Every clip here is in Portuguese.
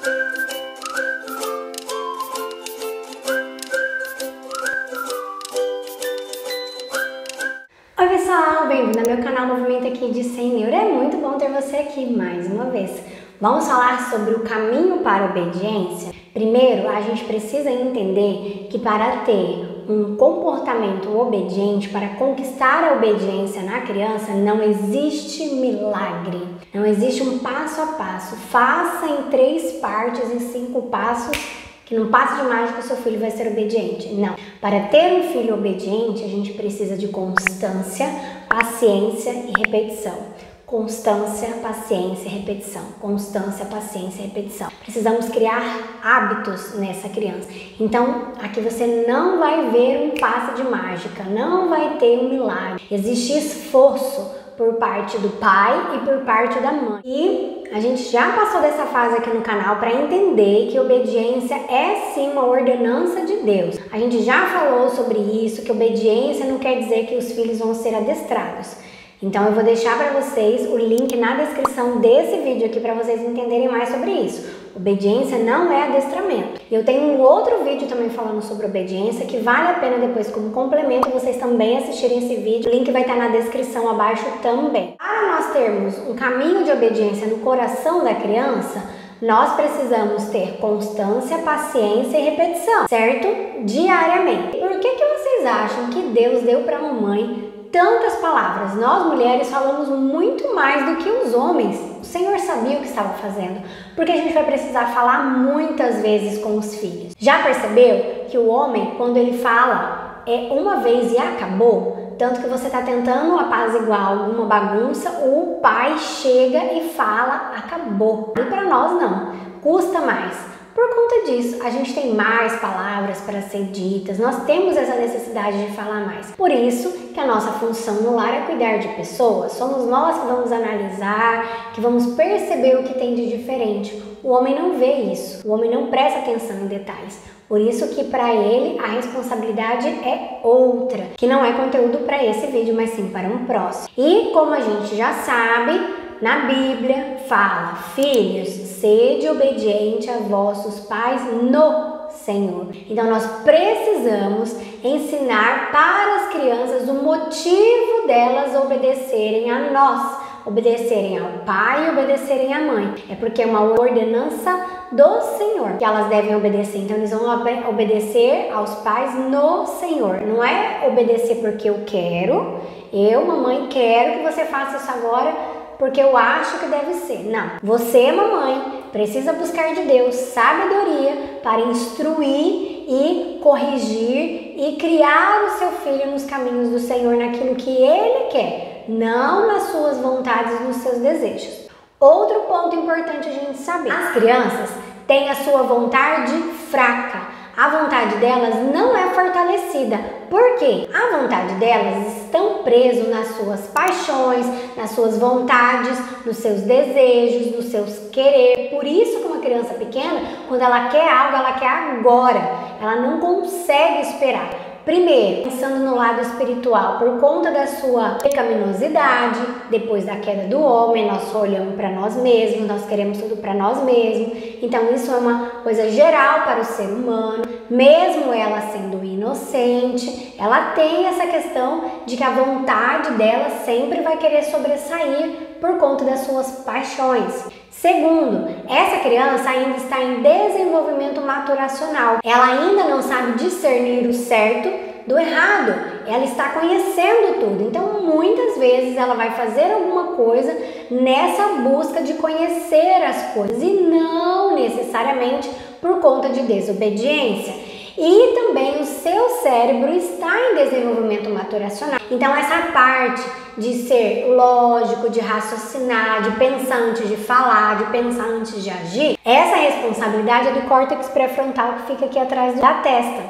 Oi pessoal, bem-vindo ao meu canal Movimento aqui de Senhor. É muito bom ter você aqui mais uma vez. Vamos falar sobre o caminho para a obediência? Primeiro, a gente precisa entender que para ter um comportamento obediente, para conquistar a obediência na criança, não existe milagre. Não existe um passo a passo. Faça em 3 partes, em 5 passos, que num passo de mágica o seu filho vai ser obediente. Não. Para ter um filho obediente, a gente precisa de constância, paciência e repetição. Constância, paciência e repetição. Constância, paciência e repetição. Precisamos criar hábitos nessa criança. Então, aqui você não vai ver um passe de mágica, não vai ter um milagre. Existe esforço por parte do pai e por parte da mãe. E a gente já passou dessa fase aqui no canal para entender que obediência é sim uma ordenança de Deus. A gente já falou sobre isso, que obediência não quer dizer que os filhos vão ser adestrados. Então eu vou deixar para vocês o link na descrição desse vídeo aqui para vocês entenderem mais sobre isso. Obediência não é adestramento. E eu tenho um outro vídeo também falando sobre obediência que vale a pena depois como complemento vocês também assistirem esse vídeo. O link vai estar na descrição abaixo também. Para nós termos um caminho de obediência no coração da criança, nós precisamos ter constância, paciência e repetição, certo? Diariamente. Por que vocês acham que Deus deu para a mamãe tantas palavras? Nós mulheres falamos muito mais do que os homens. O Senhor sabia o que estava fazendo, porque a gente vai precisar falar muitas vezes com os filhos. Já percebeu que o homem, quando ele fala uma vez e acabou, tanto que você está tentando apaziguar alguma bagunça, o pai chega e fala, acabou. E para nós não, custa mais. Por conta disso, a gente tem mais palavras para ser ditas, nós temos essa necessidade de falar mais. Por isso que a nossa função no lar é cuidar de pessoas, somos nós que vamos analisar, que vamos perceber o que tem de diferente. O homem não vê isso, o homem não presta atenção em detalhes. Por isso que para ele a responsabilidade é outra, que não é conteúdo para esse vídeo, mas sim para um próximo. E como a gente já sabe, na Bíblia fala, filhos, sede obediente a vossos pais no Senhor. Então nós precisamos ensinar para as crianças o motivo delas obedecerem a nós, obedecerem ao pai e obedecerem à mãe. É porque é uma ordenança do Senhor que elas devem obedecer. Então eles vão obedecer aos pais no Senhor. Não é obedecer porque eu quero, eu, mamãe, quero que você faça isso agora porque eu acho que deve ser. Não. Você, mamãe, precisa buscar de Deus sabedoria para instruir e corrigir e criar o seu filho nos caminhos do Senhor, naquilo que Ele quer, não nas suas vontades e nos seus desejos. Outro ponto importante a gente saber. As crianças têm a sua vontade fraca. A vontade delas não é fortalecida. Por quê? A vontade delas estão presas nas suas paixões, nas suas vontades, nos seus desejos, nos seus querer. Por isso que uma criança pequena, quando ela quer algo, ela quer agora. Ela não consegue esperar. Primeiro, pensando no lado espiritual, por conta da sua pecaminosidade, depois da queda do homem, nós só olhamos para nós mesmos, nós queremos tudo para nós mesmos. Então isso é uma coisa geral para o ser humano. Mesmo ela sendo inocente, ela tem essa questão de que a vontade dela sempre vai querer sobressair por conta das suas paixões. Segundo, essa criança ainda está em desenvolvimento maturacional. Ela ainda não sabe discernir o certo do errado. Ela está conhecendo tudo. Então, muitas vezes ela vai fazer alguma coisa nessa busca de conhecer as coisas e não necessariamente por conta de desobediência. E também o seu cérebro está em desenvolvimento maturacional. Então essa parte de ser lógico, de raciocinar, de pensar antes de falar, de pensar antes de agir, essa responsabilidade é do córtex pré-frontal que fica aqui atrás da testa.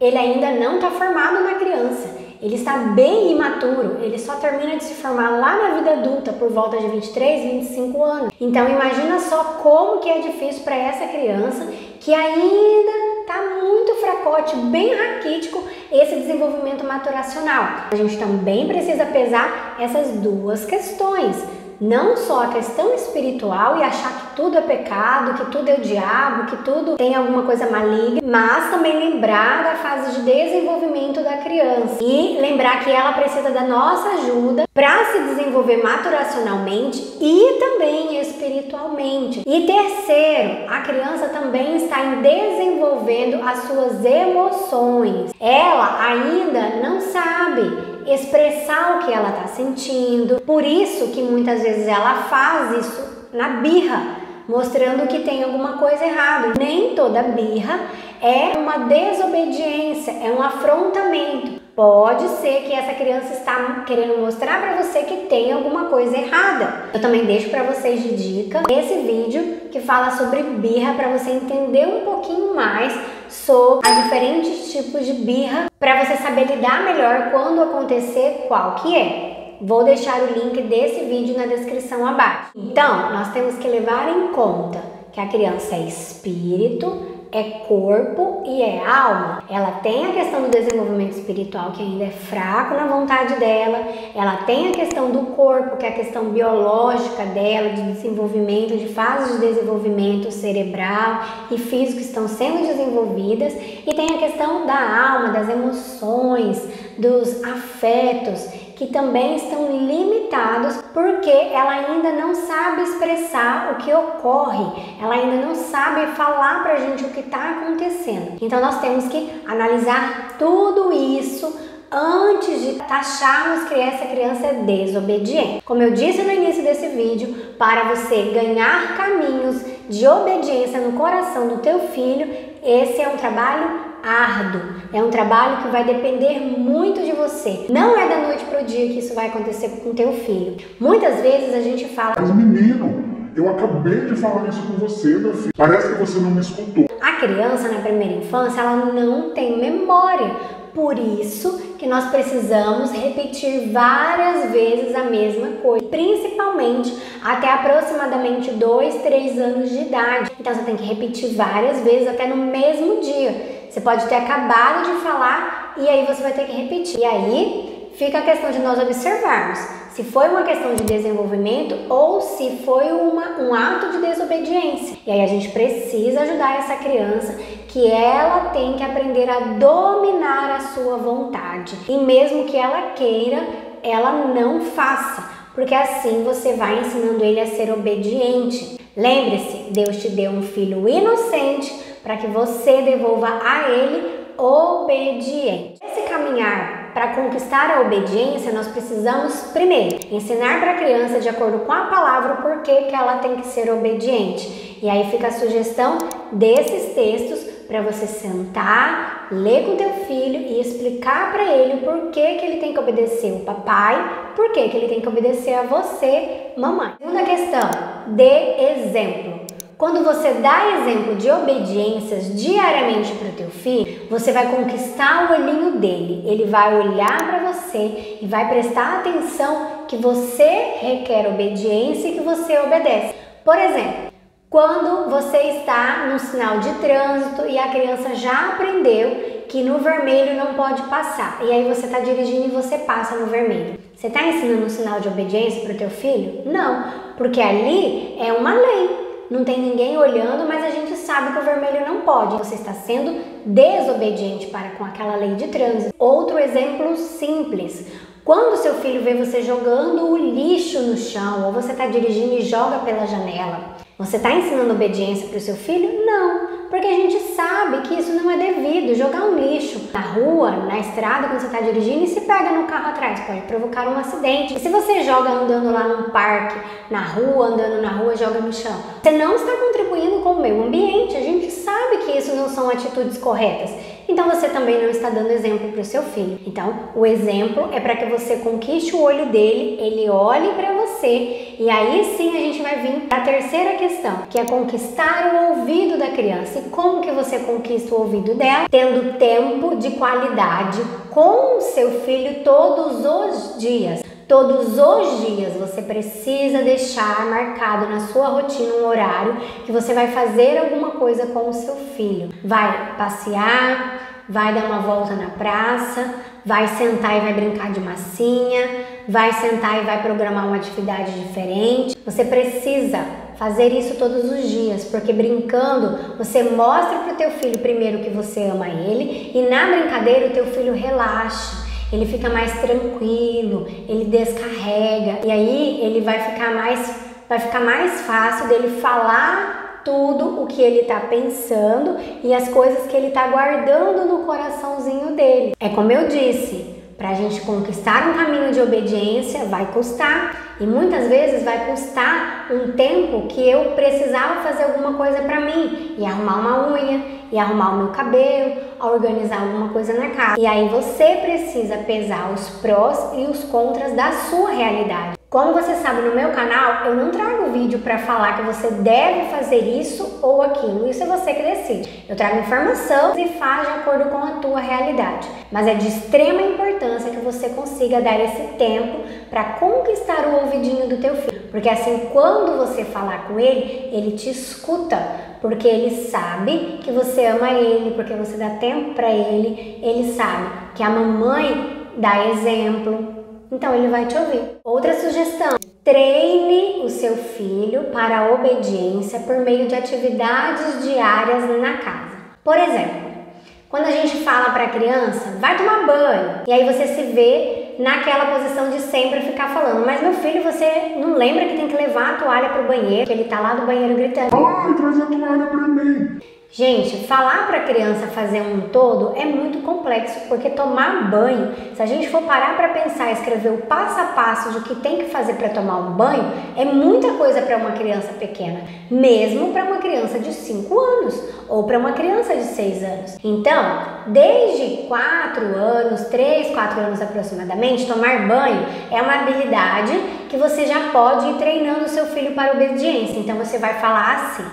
Ele ainda não está formado na criança. Ele está bem imaturo, ele só termina de se formar lá na vida adulta por volta de 23, 25 anos. Então imagina só como que é difícil para essa criança que ainda está muito fracote, bem raquítico, esse desenvolvimento maturacional. A gente também precisa pesar essas duas questões, Não só a questão espiritual e achar que tudo é pecado, que tudo é o diabo, que tudo tem alguma coisa maligna, mas também lembrar da fase de desenvolvimento da criança e lembrar que ela precisa da nossa ajuda para se desenvolver maturacionalmente e também espiritualmente. E terceiro, a criança também está desenvolvendo as suas emoções. Ela ainda não sabe expressar o que ela está sentindo, por isso que muitas vezes ela faz isso na birra, mostrando que tem alguma coisa errada. Nem toda birra é uma desobediência, é um afrontamento. Pode ser que essa criança está querendo mostrar para você que tem alguma coisa errada. Eu também deixo para vocês de dica esse vídeo que fala sobre birra, para você entender um pouquinho mais sobre os diferentes tipos de birra, para você saber lidar melhor quando acontecer qual que é. Vou deixar o link desse vídeo na descrição abaixo. Então, nós temos que levar em conta que a criança é espírito, é corpo e é alma. Ela tem a questão do desenvolvimento espiritual, que ainda é fraco na vontade dela. Ela tem a questão do corpo, que é a questão biológica dela, de desenvolvimento, de fases de desenvolvimento cerebral e físico que estão sendo desenvolvidas. E tem a questão da alma, das emoções, dos afetos, que também estão limitados porque ela ainda não sabe expressar o que ocorre, ela ainda não sabe falar pra gente o que está acontecendo. Então nós temos que analisar tudo isso antes de taxarmos que essa criança é desobediente. Como eu disse no início desse vídeo, para você ganhar caminhos de obediência no coração do teu filho, esse é um trabalho árduo, é um trabalho que vai depender muito de você. Não é da noite pro dia que isso vai acontecer com teu filho. Muitas vezes a gente fala: mas menino, eu acabei de falar isso com você, meu filho. Parece que você não me escutou. A criança na primeira infância, ela não tem memória. Por isso que nós precisamos repetir várias vezes a mesma coisa, principalmente até aproximadamente 2, 3 anos de idade. Então você tem que repetir várias vezes até no mesmo dia. Você pode ter acabado de falar e aí você vai ter que repetir. E aí fica a questão de nós observarmos se foi uma questão de desenvolvimento ou se foi um ato de desobediência. E aí a gente precisa ajudar essa criança, que ela tem que aprender a dominar a sua vontade. E mesmo que ela queira, ela não faça, porque assim você vai ensinando ele a ser obediente. Lembre-se, Deus te deu um filho inocente para que você devolva a ele obediente. Esse caminhar para conquistar a obediência, nós precisamos primeiro ensinar para a criança, de acordo com a palavra, o porquê que ela tem que ser obediente. E aí fica a sugestão desses textos para você sentar, ler com teu filho e explicar para ele o porquê que ele tem que obedecer o papai, porquê que ele tem que obedecer a você, mamãe. Segunda questão, dê exemplo. Quando você dá exemplo de obediências diariamente para o teu filho, você vai conquistar o olhinho dele. Ele vai olhar para você e vai prestar atenção que você requer obediência e que você obedece. Por exemplo, quando você está no sinal de trânsito e a criança já aprendeu que no vermelho não pode passar, e aí você está dirigindo e você passa no vermelho. Você está ensinando um sinal de obediência para o teu filho? Não, porque ali é uma lei. Não tem ninguém olhando, mas a gente sabe que o vermelho não pode. Você está sendo desobediente para com aquela lei de trânsito. Outro exemplo simples. Quando seu filho vê você jogando o lixo no chão, ou você está dirigindo e joga pela janela, você está ensinando obediência para o seu filho? Não, porque a gente sabe que isso não é devido. Jogar um lixo na rua, na estrada, quando você está dirigindo e se pega no carro atrás, pode provocar um acidente. E se você joga andando lá num parque, na rua, andando na rua, joga no chão, você não está contribuindo com o meio ambiente. A gente sabe que isso não são atitudes corretas. Então você também não está dando exemplo para o seu filho. Então o exemplo é para que você conquiste o olho dele, ele olhe para você, e aí sim a gente vai vir para a terceira questão, que é conquistar o ouvido da criança. E como que você conquista o ouvido dela? Tendo tempo de qualidade com o seu filho todos os dias. Todos os dias você precisa deixar marcado na sua rotina um horário que você vai fazer alguma coisa com o seu filho. Vai passear, vai dar uma volta na praça, vai sentar e vai brincar de massinha, vai sentar e vai programar uma atividade diferente. Você precisa fazer isso todos os dias, porque brincando você mostra para o teu filho primeiro que você ama ele e na brincadeira o teu filho relaxa, ele fica mais tranquilo, ele descarrega e aí ele vai ficar mais fácil dele falar tudo o que ele tá pensando e as coisas que ele tá guardando no coraçãozinho dele. É como eu disse, pra gente conquistar um caminho de obediência vai custar e muitas vezes vai custar um tempo que eu precisava fazer alguma coisa pra mim e arrumar uma unha, e arrumar o meu cabelo, organizar alguma coisa na casa. E aí você precisa pesar os prós e os contras da sua realidade. Como você sabe, no meu canal eu não trago vídeo para falar que você deve fazer isso ou aquilo, isso é você que decide. Eu trago informação e faz de acordo com a tua realidade. Mas é de extrema importância que você consiga dar esse tempo para conquistar o ouvidinho do teu filho. Porque assim, quando você falar com ele, ele te escuta, porque ele sabe que você ama ele, porque você dá tempo para ele sabe que a mamãe dá exemplo. Então ele vai te ouvir. Outra sugestão: treine o seu filho para a obediência por meio de atividades diárias na casa. Por exemplo, quando a gente fala para a criança, vai tomar banho, e aí você se vê naquela posição de sempre ficar falando, mas meu filho, você não lembra que tem que levar a toalha para o banheiro, que ele tá lá do banheiro gritando, ai, traz a toalha para mim. Gente, falar para a criança fazer um todo é muito complexo, porque tomar banho, se a gente for parar para pensar e escrever o passo a passo do que tem que fazer para tomar um banho, é muita coisa para uma criança pequena, mesmo para uma criança de 5 anos ou para uma criança de 6 anos. Então, desde 4 anos, 3, 4 anos aproximadamente, tomar banho é uma habilidade que você já pode ir treinando o seu filho para a obediência. Então você vai falar assim: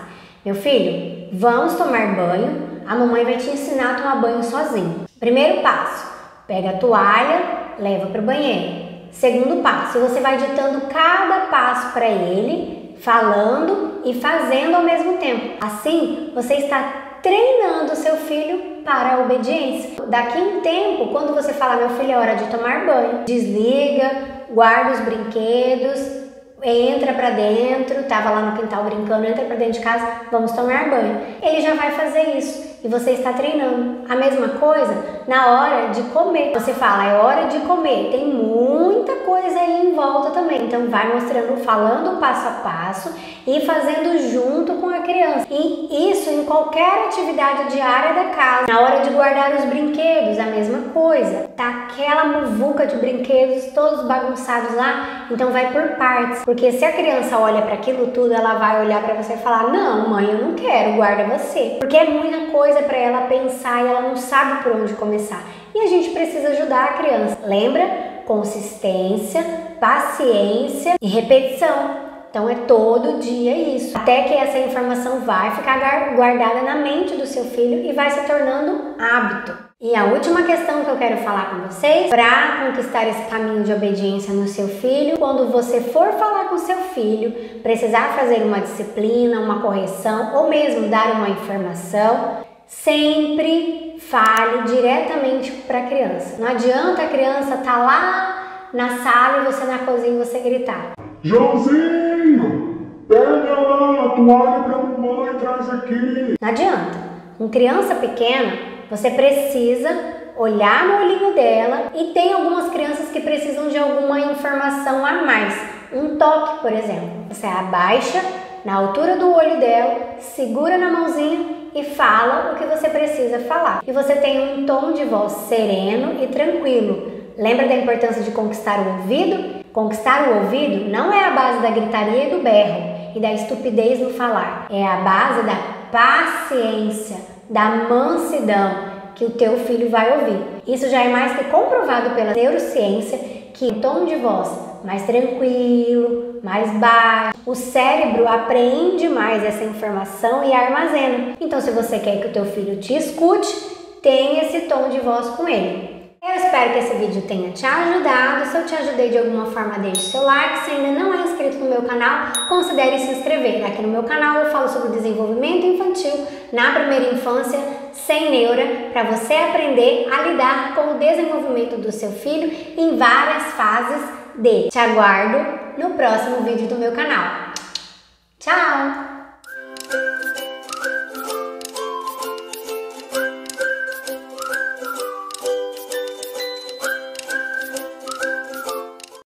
meu filho, vamos tomar banho, a mamãe vai te ensinar a tomar banho sozinho. Primeiro passo, pega a toalha, leva para o banheiro. Segundo passo, você vai ditando cada passo para ele, falando e fazendo ao mesmo tempo. Assim, você está treinando o seu filho para a obediência. Daqui a um tempo, quando você falar, meu filho, é hora de tomar banho, desliga, guarda os brinquedos, entra pra dentro, tava lá no quintal brincando, entra pra dentro de casa, vamos tomar banho. Ele já vai fazer isso e você está treinando. A mesma coisa na hora de comer. Você fala, é hora de comer, tem muita coisa aí em volta também. Então vai mostrando, falando passo a passo e fazendo junto com a criança. E isso em qualquer atividade diária da casa. Na hora de guardar os brinquedos, a mesma coisa. Tá aquela muvuca de brinquedos todos bagunçados lá, então vai por partes. Porque se a criança olha para aquilo tudo, ela vai olhar para você e falar, não, mãe, eu não quero, guarda você. Porque é muita coisa para ela pensar e ela não sabe por onde começar. E a gente precisa ajudar a criança. Lembra? Consistência, paciência e repetição. Então é todo dia isso. Até que essa informação vai ficar guardada na mente do seu filho e vai se tornando hábito. E a última questão que eu quero falar com vocês, para conquistar esse caminho de obediência no seu filho, quando você for falar com seu filho, precisar fazer uma disciplina, uma correção ou mesmo dar uma informação, sempre fale diretamente para a criança. Não adianta a criança estar lá na sala e você na cozinha e você gritar, Joãozinho, pega lá a toalha pra mamãe, traz aqui. Não adianta. Com criança pequena, você precisa olhar no olhinho dela e tem algumas crianças que precisam de alguma informação a mais. Um toque, por exemplo. Você abaixa na altura do olho dela, segura na mãozinha e fala o que você precisa falar. E você tem um tom de voz sereno e tranquilo. Lembra da importância de conquistar o ouvido? Conquistar o ouvido não é a base da gritaria e do berro e da estupidez no falar. É a base da paciência, da mansidão que o teu filho vai ouvir. Isso já é mais que comprovado pela neurociência que o tom de voz mais tranquilo, mais baixo, o cérebro apreende mais essa informação e armazena. Então, se você quer que o teu filho te escute, tenha esse tom de voz com ele. Eu espero que esse vídeo tenha te ajudado. Se eu te ajudei de alguma forma, deixe seu like. Se ainda não é inscrito no meu canal, considere se inscrever. Aqui no meu canal eu falo sobre desenvolvimento infantil na primeira infância, sem neura, para você aprender a lidar com o desenvolvimento do seu filho em várias fases dele. Te aguardo no próximo vídeo do meu canal. Tchau!